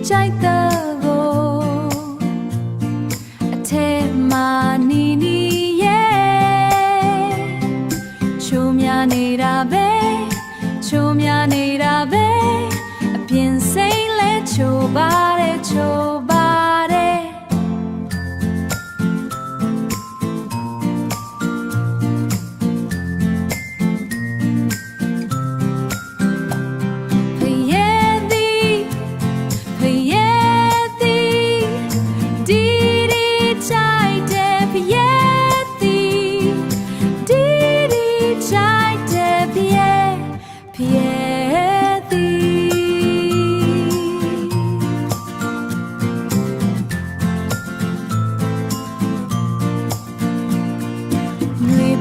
ကြိုက်တဲ့ကိုအထက်မှာနီနီရဲ့ချိုးများနေတာပဲချိုးများနေတာပဲအပြင်စိမ့်လဲချိုးပါတယ်ချိုးပါတယ်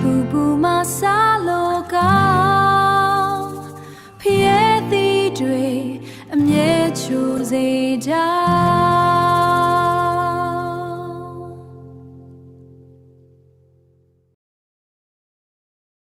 ဘူဘူမဆာလောကောင်ဖျဲသီးတွေအမြဲချိုစေကြ